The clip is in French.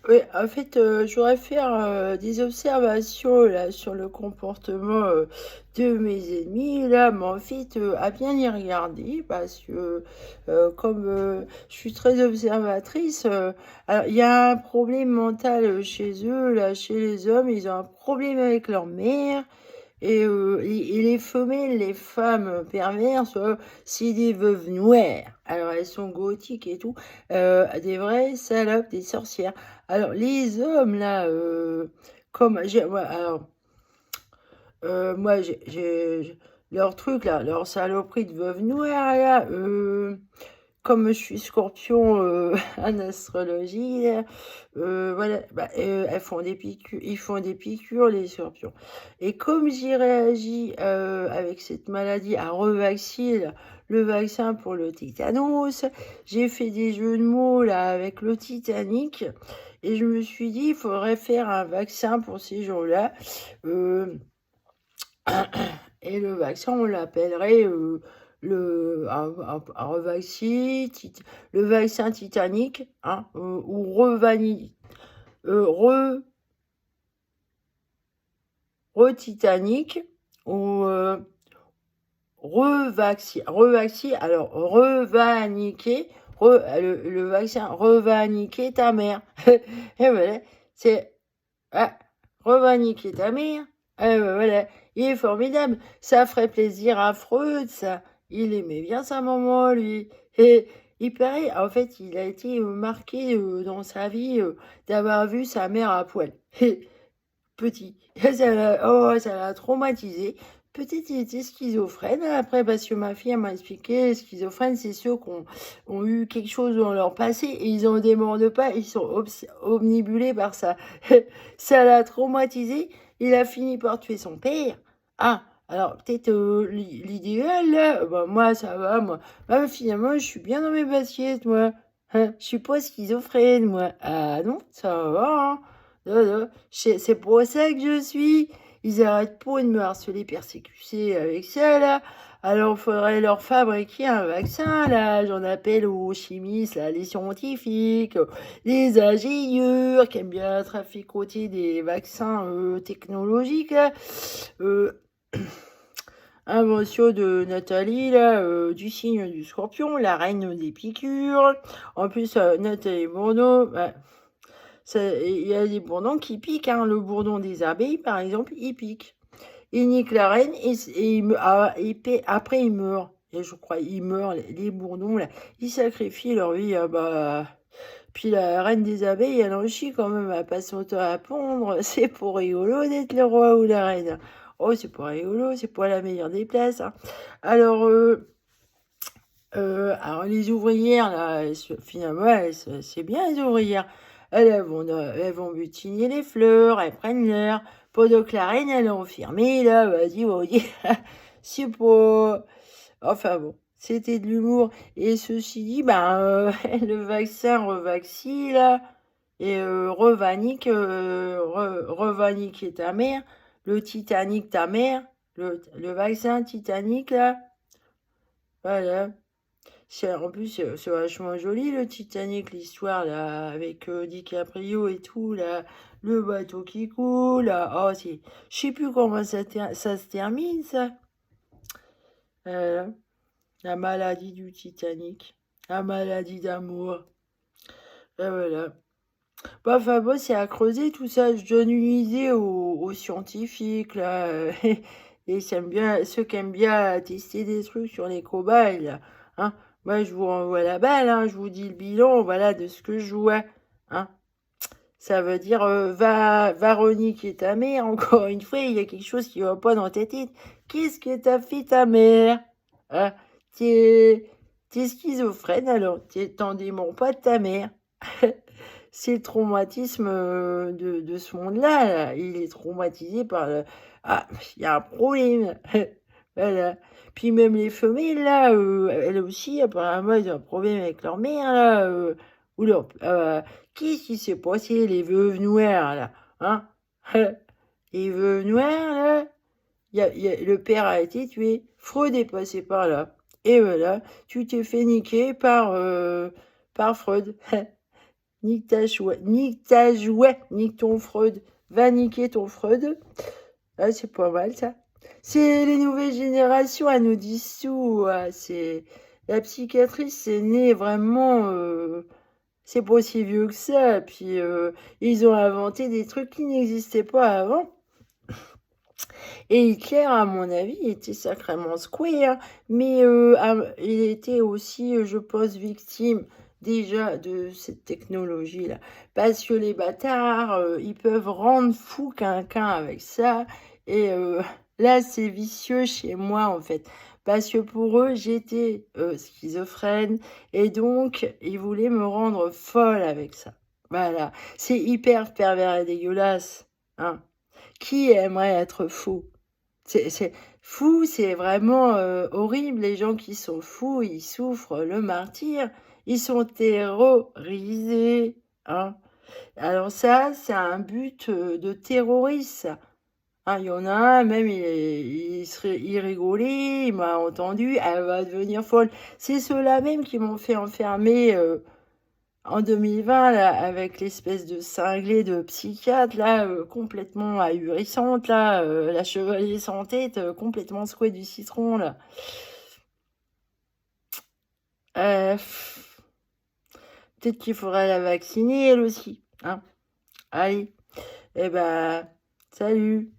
Oui, en fait, je voudrais faire, des observations là sur le comportement, de mes ennemis là, mais en fait, à bien y regarder parce que, comme, je suis très observatrice, alors il y a un problème mental, chez eux là, chez les hommes, ils ont un problème avec leur mère. Et les femelles, les femmes perverses, c'est des veuves noires. Alors elles sont gothiques et tout, des vraies salopes, des sorcières. Alors les hommes là, comme j'ai ouais, alors, moi j'ai leur truc là, leur saloperie de veuve noire là, comme je suis scorpion en astrologie, là, voilà, bah, elles font des piqûres, ils font des piqûres, les scorpions. Et comme j'ai réagi avec cette maladie à Revaxil, le vaccin pour le tétanos, j'ai fait des jeux de mots là avec le Titanic. Et je me suis dit, il faudrait faire un vaccin pour ces gens-là. Euh, et le vaccin, on l'appellerait un revaccin, le vaccin Titanic, hein, ou re, re-Titanic, ou revacci, alors revaniquer, le vaccin revaniquer ta mère. Et voilà, c'est ah, revaniquer ta mère. Voilà, il est formidable. Ça ferait plaisir à Freud, ça. Il aimait bien sa maman, lui. Et il paraît, en fait, il a été marqué dans sa vie d'avoir vu sa mère à poil. Petit. Ça l'a traumatisé. Peut-être il était schizophrène après, parce que ma fille elle m'a expliqué, schizophrène, c'est ceux qui ont eu quelque chose dans leur passé et ils en démordent pas, ils sont omnibulés par ça. Ça l'a traumatisé, il a fini par tuer son père. Ah, alors peut-être l'idéal, là, bah, moi ça va, moi. Bah, finalement, je suis bien dans mes baskets, moi. Hein, je suis pas schizophrène, moi. Ah non, ça va, hein. C'est pour ça que je suis. Ils arrêtent pas de me harceler, persécuter avec ça, là. Alors, il faudrait leur fabriquer un vaccin, là. J'en appelle aux chimistes, là, les scientifiques, les ingénieurs qui aiment bien traficoter des vaccins technologiques, là. Euh, Invention de Nathalie, là, du signe du scorpion, la reine des piqûres. En plus, Nathalie Bourneau, bah, il y a des bourdons qui piquent, hein. Le bourdon des abeilles, par exemple, il pique. Il nique la reine et après il meurt. Et je crois, ils meurent, les bourdons, là. Ils sacrifient leur vie. Ah bah. Puis la reine des abeilles, elle en chie quand même. Elle passe son temps à pondre. C'est pour rigolo d'être le roi ou la reine. Oh, c'est pas rigolo, c'est pas la meilleure des places, hein. Alors, alors les ouvrières, là, finalement, c'est bien les ouvrières. Elles vont butiner les fleurs, elles prennent l'air. Pendant que la reine, elle est enfermée, là, vas-y, vas-y. C'est pas... Enfin bon, c'était de l'humour. Et ceci dit, ben, le vaccin Revaxi, là, et Revanique est ta mère, le Titanic ta mère, le vaccin Titanic, là, voilà. En plus, c'est vachement joli le Titanic, l'histoire là, avec DiCaprio et tout, là, le bateau qui coule, là. Oh, je sais plus comment ça se termine, ça. Euh, la maladie du Titanic, la maladie d'amour. Et voilà. Bah, enfin, bon, c'est à creuser tout ça. Je donne une idée aux scientifiques, là, et ceux qui aiment bien tester des trucs sur les cobayes, là, hein. Moi, je vous renvoie la balle, hein. Je vous dis le bilan, voilà, de ce que je vois, hein. Ça veut dire, va reniquer ta mère. Encore une fois, il y a quelque chose qui va pas dans ta tête. Qu'est-ce que t'as fait ta mère? Hein? T'es schizophrène, alors. T'en démons pas de ta mère. C'est le traumatisme de ce monde-là, là. Il est traumatisé par le... Ah, il y a un problème. Voilà. Puis même les femelles, là, elles aussi, apparemment, elles ont un problème avec leur mère, là. Ou leur... qu'est-ce qui s'est passé, les veuves noires, là? Hein? Les veuves noires, là? Le père a été tué. Freud est passé par là. Et voilà, tu t'es fait niquer par Freud. Nique ta jouet, nique ton Freud. Va niquer ton Freud. Ah, c'est pas mal, ça. C'est les nouvelles générations, elles nous disent tout. Ah, c'est... La psychiatrie, c'est né vraiment... c'est pas aussi vieux que ça. Puis, ils ont inventé des trucs qui n'existaient pas avant. Et Hitler, à mon avis, était sacrément secoué, hein. Mais il était aussi, je pense, victime déjà de cette technologie-là. Parce que les bâtards, ils peuvent rendre fou quelqu'un avec ça. Et là, c'est vicieux chez moi, en fait. Parce que pour eux, j'étais schizophrène. Et donc, ils voulaient me rendre folle avec ça. Voilà. C'est hyper pervers et dégueulasse, hein. Qui aimerait être fou? C'est fou, c'est vraiment horrible. Les gens qui sont fous, ils souffrent le martyre. Ils sont terrorisés, hein. Alors ça, c'est un but de terroriste, ça. Hein, il y en a un, même, il rigolait, il m'a entendu, elle va devenir folle. C'est ceux-là même qui m'ont fait enfermer en 2020, là, avec l'espèce de cinglée de psychiatre, là, complètement ahurissante, là, la chevalier sans tête, complètement secouée du citron, là. Pff, peut-être qu'il faudrait la vacciner, elle aussi, hein. Allez, eh ben, salut.